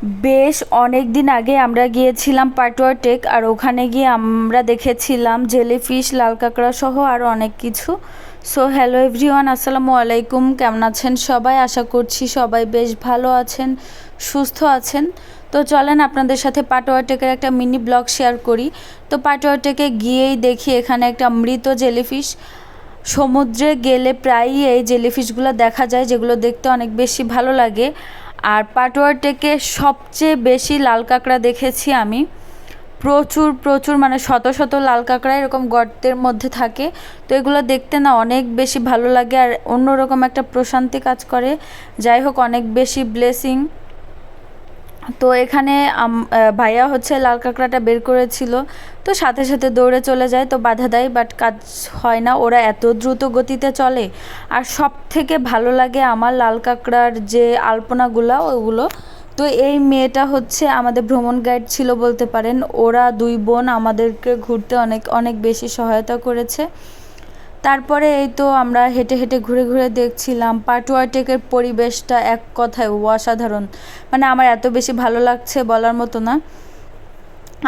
বেশ অনেক দিন আগে আমরা গিয়েছিলাম পাটুয়া টেক, আর ওখানে গিয়ে আমরা দেখেছিলাম জেলিফিশ, লাল কাঁকড়া সহ আরও অনেক কিছু। সো হ্যালো এভরিওয়ান, আসসালামু আলাইকুম। কেমন আছেন সবাই? আশা করছি সবাই বেশ ভালো আছেন, সুস্থ আছেন। তো চলেন আপনাদের সাথে পাটুয়া টেকের একটা মিনি ব্লগ শেয়ার করি। তো পাটুয়া টেকে গিয়েই দেখি এখানে একটা মৃত জেলিফিশ। সমুদ্রে গেলে প্রায়ই এই জেলিফিশগুলো দেখা যায়, যেগুলো দেখতে অনেক বেশি ভালো লাগে। আর পাটুয়া টেকে সবচেয়ে বেশি লাল কাঁকড়া দেখেছি আমি। প্রচুর প্রচুর মানে শত শত লাল কাঁকড়া এরকম গর্তের মধ্যে থাকে। তো এগুলো দেখতে না অনেক বেশি ভালো লাগে, আর অন্যরকম একটা প্রশান্তি কাজ করে। যাই হোক, অনেক বেশি ব্লেসিং। তো এখানে ভাইয়া হচ্ছে লাল কাঁকড়াটা বের করেছিল, তো সাথে সাথে দৌড়ে চলে যায়, তো বাধা দেয়, বাট কাজ হয় না, ওরা এত দ্রুত গতিতে চলে। আর সব থেকে ভালো লাগে আমার লাল কাঁকড়ার যে আলপনাগুলো ওগুলো। তো এই মেয়েটা হচ্ছে আমাদের ভ্রমণ গাইড ছিল বলতে পারেন। ওরা দুই বোন আমাদেরকে ঘুরতে অনেক অনেক বেশি সহায়তা করেছে। তারপরে এই তো আমরা হেঁটে হেঁটে ঘুরে ঘুরে দেখছিলাম পাটুয়া টেকের পরিবেশটা, এক কথায় অসাধারণ। মানে আমার এত বেশি ভালো লাগছে বলার মতো না।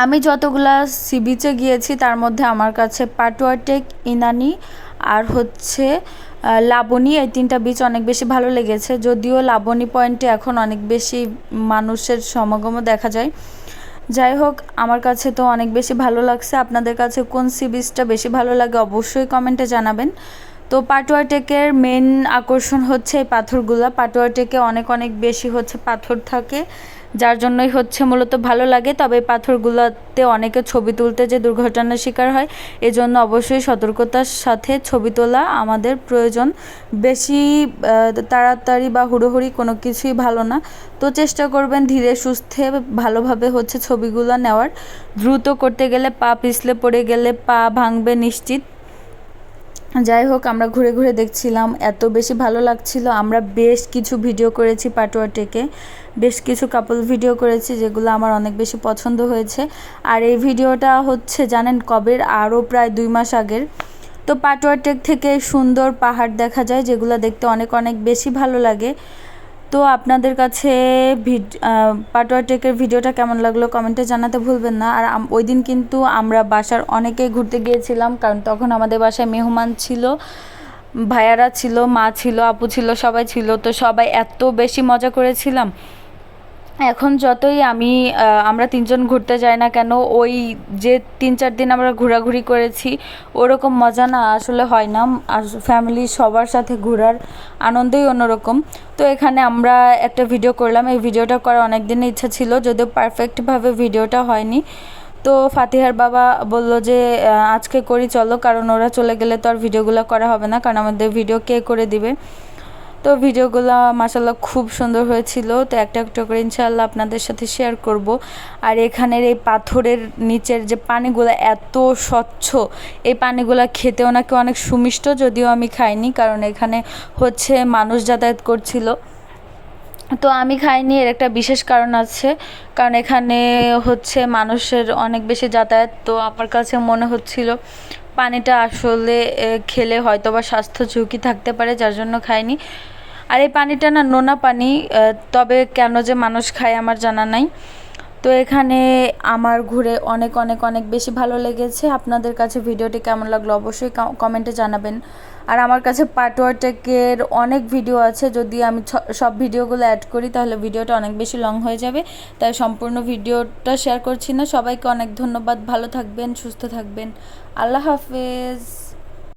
আমি যতগুলা সি বিচে গিয়েছি তার মধ্যে আমার কাছে পাটুয়া টেক, ইনানি আর হচ্ছে লাবণী, এই তিনটা বিচ অনেক বেশি ভালো লেগেছে। যদিও লাবণী পয়েন্টে এখন অনেক বেশি মানুষের সমাগমও দেখা যায়। যাই হোক, আমার কাছে তো অনেক বেশি ভালো লাগছে। আপনাদের কাছে কোন সি বিচটা বেশি ভালো লাগে অবশ্যই কমেন্টে জানাবেন। তো পাটুয়া টেকের মেন আকর্ষণ হচ্ছে এই পাথরগুলো। পাটুয়া টেকে অনেক অনেক বেশি হচ্ছে পাথর থাকে, যার জন্যই হচ্ছে মূলত ভালো লাগে। তবে এই পাথরগুলোতে অনেকে ছবি তুলতে যে দুর্ঘটনার শিকার হয়, এজন্য অবশ্যই সতর্কতার সাথে ছবি তোলা আমাদের প্রয়োজন। বেশি তাড়াতাড়ি বা হুড়োহুড়ি কোনো কিছুই ভালো না। তো চেষ্টা করবেন ধীরে সুস্থে ভালোভাবে হচ্ছে ছবিগুলো নেওয়ার। দ্রুত করতে গেলে পা পিছলে পড়ে গেলে পা ভাঙবে নিশ্চিত। যাই হোক, আমরা ঘুরে ঘুরে দেখছিলাম, এত বেশি ভালো লাগছিল। আমরা বেশ কিছু ভিডিও করেছি পাটুয়া টেকে, বেশ কিছু কাপল ভিডিও করেছি, যেগুলো আমার অনেক বেশি পছন্দ হয়েছে। আর এই ভিডিওটা হচ্ছে জানেন কবের? আরও প্রায় 2 মাস আগের। তো পাটুয়া টেক থেকে সুন্দর পাহাড় দেখা যায়, যেগুলো দেখতে অনেক অনেক বেশি ভালো লাগে। তো আপনাদের কাছে পাটুয়া টেকের ভিডিওটা কেমন লাগলো কমেন্টে জানাতে ভুলবেন না। আর ওই দিন কিন্তু আমরা বাসার অনেকেই ঘুরতে গিয়েছিলাম, কারণ তখন আমাদের বাসায় মেহমান ছিল, ভাইয়ারা ছিল, মা ছিল, আপু ছিল, সবাই ছিল। তো সবাই এত বেশি মজা করেছিলাম। এখন যতই আমরা তিনজন ঘুরতে যাই না কেন, ওই যে 3-4 দিন আমরা ঘোরাঘুরি করেছি, ওরকম মজা না আসলে হয় না। আর ফ্যামিলি সবার সাথে ঘোরার আনন্দই অন্যরকম। তো এখানে আমরা একটা ভিডিও করলাম। এই ভিডিওটা করার অনেক দিনের ইচ্ছা ছিল, যদিও পারফেক্টভাবে ভিডিওটা হয়নি। তো ফাতিহার বাবা বলল যে আজকে করি চলো, কারণ ওরা চলে গেলে তো আর ভিডিওগুলো করা হবে না, কারণ আমাদের ভিডিও কে করে দিবে। তো ভিডিওগুলো মাশাআল্লাহ খুব সুন্দর হয়েছিল। তো একটা একটা করে ইনশাআল্লাহ আপনাদের সাথে শেয়ার করব। আর এখানের এই পাথরের নিচের যে পানিগুলো এত স্বচ্ছ, এই পানিগুলো খেতেও নাকি অনেক সুমিষ্ট, যদিও আমি খাইনি, কারণ এখানে হচ্ছে মানুষ যাতায়াত করছিল। তো আমি খাইনি, এর একটা বিশেষ কারণ আছে, কারণ এখানে হচ্ছে মানুষের অনেক বেশি যাতায়াত। তো আমার কাছে মনে হচ্ছিল পানিটা আসলে খেলে হয়তো বা স্বাস্থ্য ঝুঁকি থাকতে পারে, যার জন্য খাইনি। আর এই পানিটা না নোনা পানি, তবে কেন যে মানুষ খায় আমার জানা নাই। তো এখানে আমার ঘুরে অনেক অনেক অনেক বেশি ভালো লেগেছে। আপনাদের কাছে ভিডিওটি কেমন লাগলো অবশ্যই কমেন্টে জানাবেন। আর আমার কাছে পাটুয়া টেকের অনেক ভিডিও আছে, যদি আমি সব ভিডিওগুলো অ্যাড করি তাহলে ভিডিওটা অনেক বেশি লং হয়ে যাবে, তাই সম্পূর্ণ ভিডিওটা শেয়ার করছি না। সবাইকে অনেক ধন্যবাদ, ভালো থাকবেন, সুস্থ থাকবেন, আল্লাহ হাফেজ।